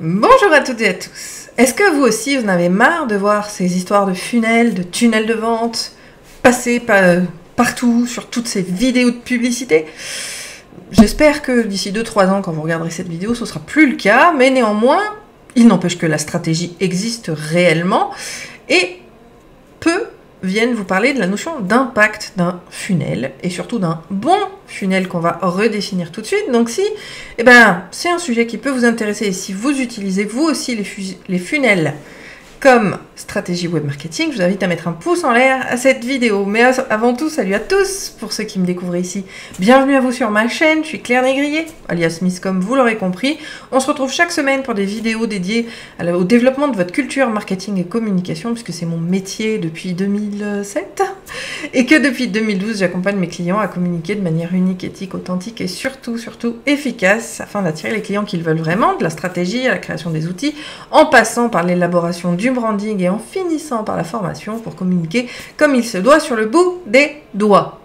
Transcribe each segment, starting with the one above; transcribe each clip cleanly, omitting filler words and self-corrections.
Bonjour à toutes et à tous. Est-ce que vous aussi, vous en avez marre de voir ces histoires de funnels, de tunnels de vente passer partout sur toutes ces vidéos de publicité? J'espère que d'ici 2-3 ans, quand vous regarderez cette vidéo, ce sera plus le cas, mais néanmoins, il n'empêche que la stratégie existe réellement et peu viennent vous parler de la notion d'impact d'un funnel et surtout d'un bon funnel qu'on va redéfinir tout de suite. Donc si, c'est un sujet qui peut vous intéresser et si vous utilisez vous aussi les funnels comme stratégie web marketing, je vous invite à mettre un pouce en l'air à cette vidéo. Mais avant tout, salut à tous, pour ceux qui me découvrent ici. Bienvenue à vous sur ma chaîne, je suis Claire Négrier, alias Miss comme vous l'aurez compris. On se retrouve chaque semaine pour des vidéos dédiées au développement de votre culture marketing et communication, puisque c'est mon métier depuis 2007. Et que depuis 2012, j'accompagne mes clients à communiquer de manière unique, éthique, authentique et surtout efficace, afin d'attirer les clients qu'ils veulent vraiment, de la stratégie à la création des outils, en passant par l'élaboration du branding et en finissant par la formation pour communiquer comme il se doit sur le bout des doigts.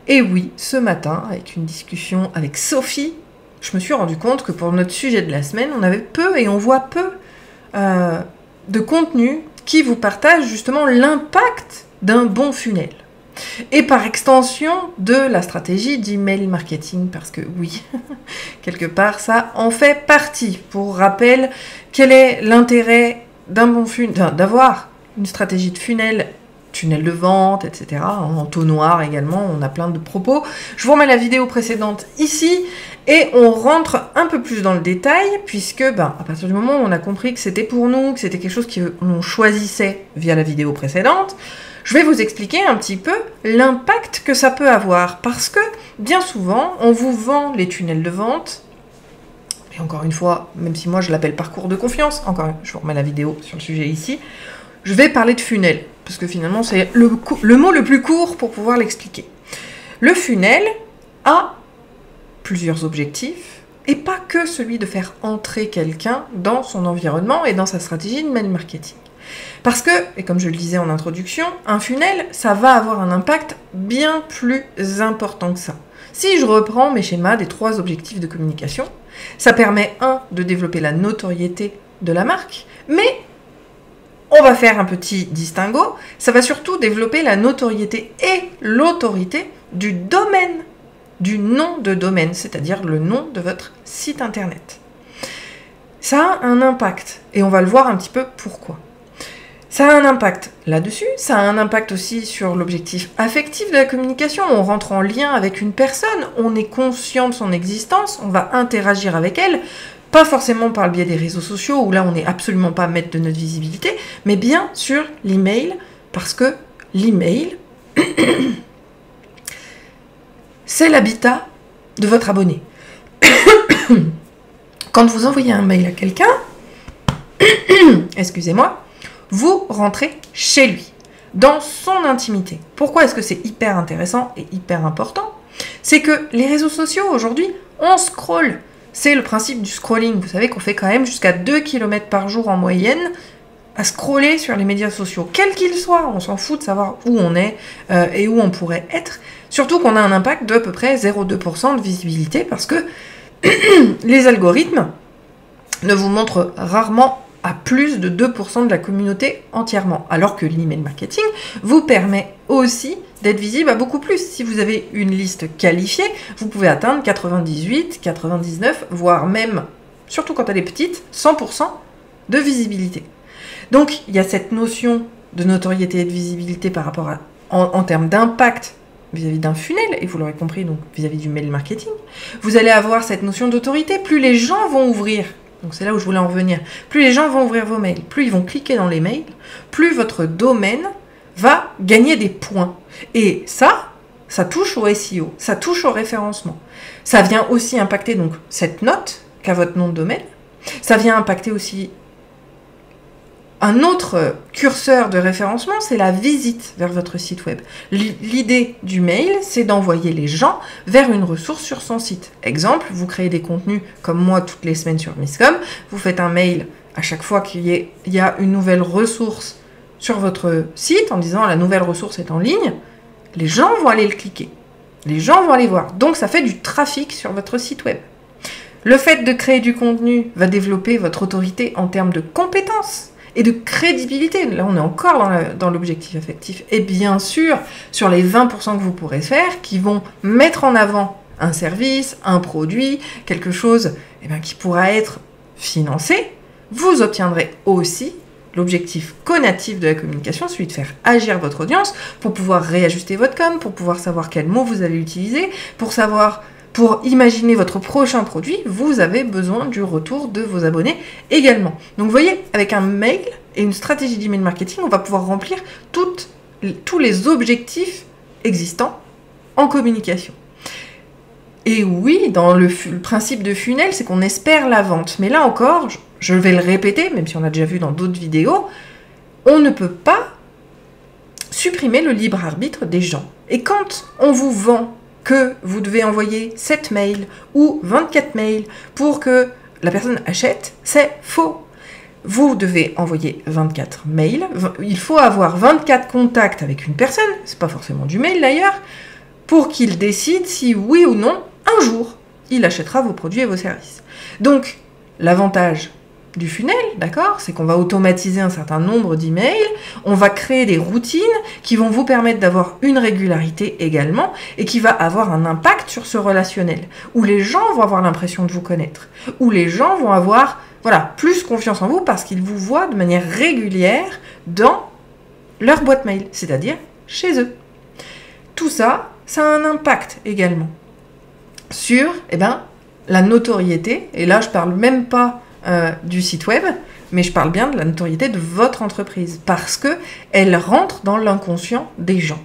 Et oui, ce matin, avec une discussion avec Sophie, je me suis rendu compte que pour notre sujet de la semaine, on avait peu et on voit peu de contenu qui vous partage justement l'impact d'un bon funnel. Et par extension de la stratégie d'email marketing, parce que oui, quelque part, ça en fait partie. Pour rappel, quel est l'intérêt d'un bon funnel, d'avoir une stratégie de funnel, tunnel de vente, etc. En entonnoir également, on a plein de propos. Je vous remets la vidéo précédente ici et on rentre un peu plus dans le détail puisque à partir du moment où on a compris que c'était pour nous, que c'était quelque chose qu'on choisissait via la vidéo précédente, je vais vous expliquer un petit peu l'impact que ça peut avoir parce que bien souvent, on vous vend les tunnels de vente. Et encore une fois, même si moi je l'appelle parcours de confiance, je vous remets la vidéo sur le sujet ici, je vais parler de funnel, parce que finalement c'est le mot le plus court pour pouvoir l'expliquer. Le funnel a plusieurs objectifs, et pas que celui de faire entrer quelqu'un dans son environnement et dans sa stratégie de mail marketing. Parce que, et comme je le disais en introduction, un funnel, ça va avoir un impact bien plus important que ça. Si je reprends mes schémas des 3 objectifs de communication, ça permet, de développer la notoriété de la marque, mais on va faire un petit distinguo, ça va surtout développer la notoriété et l'autorité du domaine, du nom de domaine, c'est-à-dire le nom de votre site internet. Ça a un impact, et on va le voir un petit peu pourquoi. Ça a un impact là-dessus, ça a un impact aussi sur l'objectif affectif de la communication. On rentre en lien avec une personne, on est conscient de son existence, on va interagir avec elle, pas forcément par le biais des réseaux sociaux, où là on n'est absolument pas maître de notre visibilité, mais bien sur l'email, parce que l'email, c'est l'habitat de votre abonné. Quand vous envoyez un mail à quelqu'un, excusez-moi, vous rentrez chez lui, dans son intimité. Pourquoi est-ce que c'est hyper intéressant et hyper important? C'est que les réseaux sociaux, aujourd'hui, on scrolle. C'est le principe du scrolling. Vous savez qu'on fait quand même jusqu'à 2 km par jour en moyenne à scroller sur les médias sociaux, quels qu'ils soient. On s'en fout de savoir où on est et où on pourrait être. Surtout qu'on a un impact d'à peu près 0,2% de visibilité parce que les algorithmes ne vous montrent rarement à plus de 2% de la communauté entièrement, alors que l'email marketing vous permet aussi d'être visible à beaucoup plus. Si vous avez une liste qualifiée, vous pouvez atteindre 98, 99, voire même, surtout quand elle est petite, 100% de visibilité. Donc, il y a cette notion de notoriété et de visibilité par rapport à, en termes d'impact vis-à-vis d'un funnel, et vous l'aurez compris, donc vis-à-vis du mail marketing. Vous allez avoir cette notion d'autorité, plus les gens vont ouvrir. Donc c'est là où je voulais en revenir. Plus les gens vont ouvrir vos mails, plus ils vont cliquer dans les mails, plus votre domaine va gagner des points. Et ça touche au SEO, ça touche au référencement. Ça vient aussi impacter donc cette note qu'a votre nom de domaine. Ça vient impacter aussi un autre curseur de référencement, c'est la visite vers votre site web. L'idée du mail, c'est d'envoyer les gens vers une ressource sur son site. Exemple, vous créez des contenus comme moi toutes les semaines sur Misscom, vous faites un mail à chaque fois qu'il y a une nouvelle ressource sur votre site en disant la nouvelle ressource est en ligne, les gens vont aller le cliquer. Les gens vont aller voir. Donc ça fait du trafic sur votre site web. Le fait de créer du contenu va développer votre autorité en termes de compétences et de crédibilité. Là, on est encore dans l'objectif affectif. Et bien sûr, sur les 20% que vous pourrez faire, qui vont mettre en avant un service, un produit, quelque chose qui pourra être financé, vous obtiendrez aussi l'objectif conatif de la communication, celui de faire agir votre audience pour pouvoir réajuster votre com, pour pouvoir savoir quels mots vous allez utiliser, pour imaginer votre prochain produit, vous avez besoin du retour de vos abonnés également. Donc vous voyez, avec un mail et une stratégie d'email marketing, on va pouvoir remplir tous les objectifs existants en communication. Et oui, dans le principe de funnel, c'est qu'on espère la vente. Mais là encore, je vais le répéter, même si on l'a déjà vu dans d'autres vidéos, on ne peut pas supprimer le libre arbitre des gens. Et quand on vous vend que vous devez envoyer 7 mails ou 24 mails pour que la personne achète, c'est faux. Vous devez envoyer 24 mails, il faut avoir 24 contacts avec une personne, c'est pas forcément du mail d'ailleurs, pour qu'il décide si oui ou non, un jour, il achètera vos produits et vos services. Donc, l'avantage du funnel, d'accord, c'est qu'on va automatiser un certain nombre d'emails, on va créer des routines qui vont vous permettre d'avoir une régularité également et qui va avoir un impact sur ce relationnel, où les gens vont avoir l'impression de vous connaître, où les gens vont avoir plus confiance en vous parce qu'ils vous voient de manière régulière dans leur boîte mail, c'est-à-dire chez eux. Tout ça, ça a un impact également sur la notoriété, et là je parle même pas du site web, mais je parle bien de la notoriété de votre entreprise, parce que elle rentre dans l'inconscient des gens.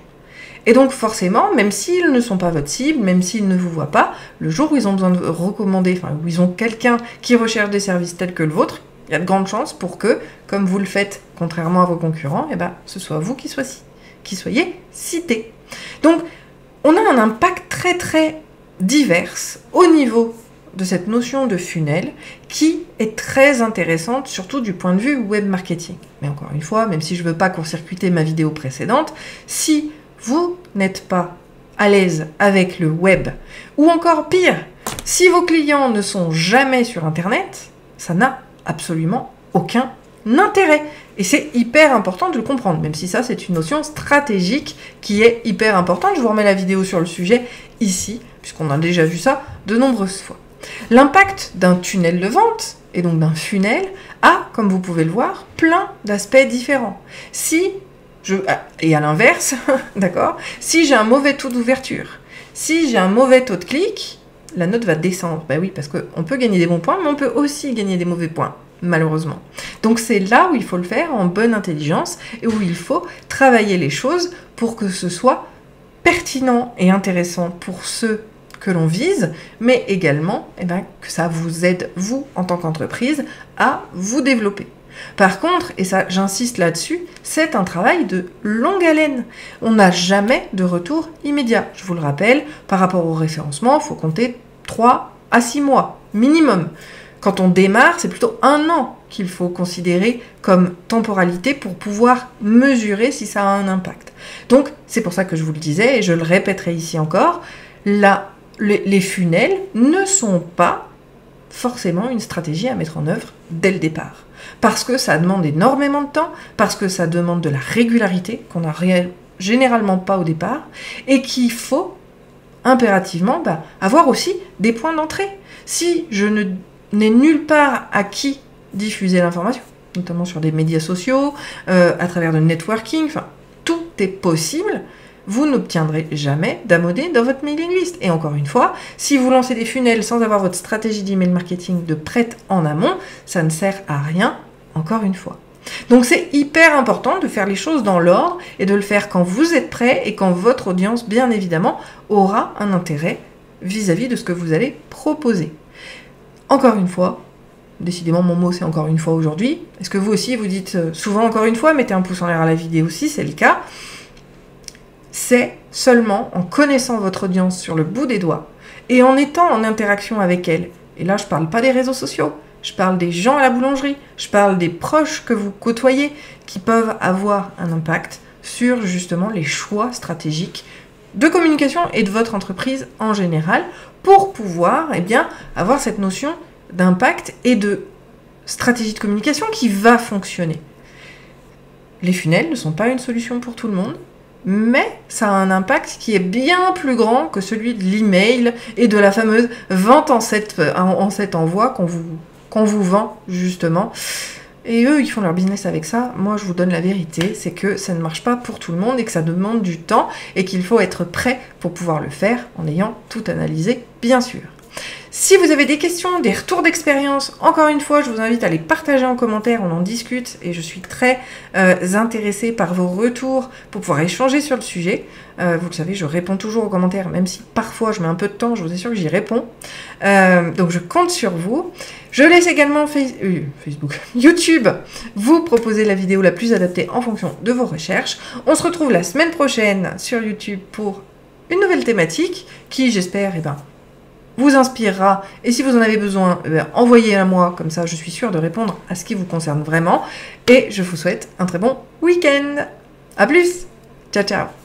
Et donc forcément, même s'ils ne sont pas votre cible, même s'ils ne vous voient pas, le jour où ils ont besoin de recommander, où ils ont quelqu'un qui recherche des services tels que le vôtre, il y a de grandes chances pour que, comme vous le faites contrairement à vos concurrents, ce soit vous qui soyez cité. Donc, on a un impact très très divers au niveau de cette notion de funnel qui est très intéressante, surtout du point de vue web marketing. Mais encore une fois, même si je ne veux pas court-circuiter ma vidéo précédente, si vous n'êtes pas à l'aise avec le web, ou encore pire, si vos clients ne sont jamais sur Internet, ça n'a absolument aucun intérêt. Et c'est hyper important de le comprendre, même si ça c'est une notion stratégique qui est hyper importante. Je vous remets la vidéo sur le sujet ici, puisqu'on a déjà vu ça de nombreuses fois. L'impact d'un tunnel de vente, et donc d'un funnel, a, comme vous pouvez le voir, plein d'aspects différents. Et à l'inverse, d'accord, si j'ai un mauvais taux d'ouverture, si j'ai un mauvais taux de clic, la note va descendre. Ben oui, parce qu'on peut gagner des bons points, mais on peut aussi gagner des mauvais points, malheureusement. Donc c'est là où il faut le faire en bonne intelligence et où il faut travailler les choses pour que ce soit pertinent et intéressant pour ceux que l'on vise, mais également que ça vous aide, vous, en tant qu'entreprise, à vous développer. Par contre, et ça j'insiste là-dessus, c'est un travail de longue haleine. On n'a jamais de retour immédiat. Je vous le rappelle, par rapport au référencement, il faut compter 3 à 6 mois, minimum. Quand on démarre, c'est plutôt 1 an qu'il faut considérer comme temporalité pour pouvoir mesurer si ça a un impact. Donc, c'est pour ça que je vous le disais, et je le répéterai ici encore, les funnels ne sont pas forcément une stratégie à mettre en œuvre dès le départ. Parce que ça demande énormément de temps, parce que ça demande de la régularité qu'on n'a généralement pas au départ, et qu'il faut impérativement avoir aussi des points d'entrée. Si je n'ai nulle part à qui diffuser l'information, notamment sur des médias sociaux, à travers le networking, tout est possible, vous n'obtiendrez jamais d'abonnés dans votre mailing list. Et encore une fois, si vous lancez des funnels sans avoir votre stratégie d'email marketing de prête en amont, ça ne sert à rien, encore une fois. Donc c'est hyper important de faire les choses dans l'ordre et de le faire quand vous êtes prêt et quand votre audience, bien évidemment, aura un intérêt vis-à-vis de ce que vous allez proposer. Encore une fois, décidément mon mot c'est encore une fois aujourd'hui. Est-ce que vous aussi vous dites souvent encore une fois, mettez un pouce en l'air à la vidéo si c'est le cas. C'est seulement en connaissant votre audience sur le bout des doigts et en étant en interaction avec elle. Et là, je ne parle pas des réseaux sociaux, je parle des gens à la boulangerie, je parle des proches que vous côtoyez qui peuvent avoir un impact sur justement les choix stratégiques de communication et de votre entreprise en général pour pouvoir avoir cette notion d'impact et de stratégie de communication qui va fonctionner. Les funnels ne sont pas une solution pour tout le monde, mais ça a un impact qui est bien plus grand que celui de l'email et de la fameuse vente en 7 envois qu'on vous vend justement. Et eux, ils font leur business avec ça. Moi, je vous donne la vérité, c'est que ça ne marche pas pour tout le monde et que ça demande du temps et qu'il faut être prêt pour pouvoir le faire en ayant tout analysé, bien sûr. Si vous avez des questions, des retours d'expérience, encore une fois, je vous invite à les partager en commentaire, on en discute et je suis très intéressée par vos retours pour pouvoir échanger sur le sujet. Vous le savez, je réponds toujours aux commentaires, même si parfois je mets un peu de temps, je vous assure que j'y réponds. Donc je compte sur vous. Je laisse également YouTube vous proposer la vidéo la plus adaptée en fonction de vos recherches. On se retrouve la semaine prochaine sur YouTube pour une nouvelle thématique qui, j'espère, vous inspirera. Et si vous en avez besoin, envoyez-la moi, comme ça je suis sûre de répondre à ce qui vous concerne vraiment. Et je vous souhaite un très bon week-end. À plus. Ciao, ciao.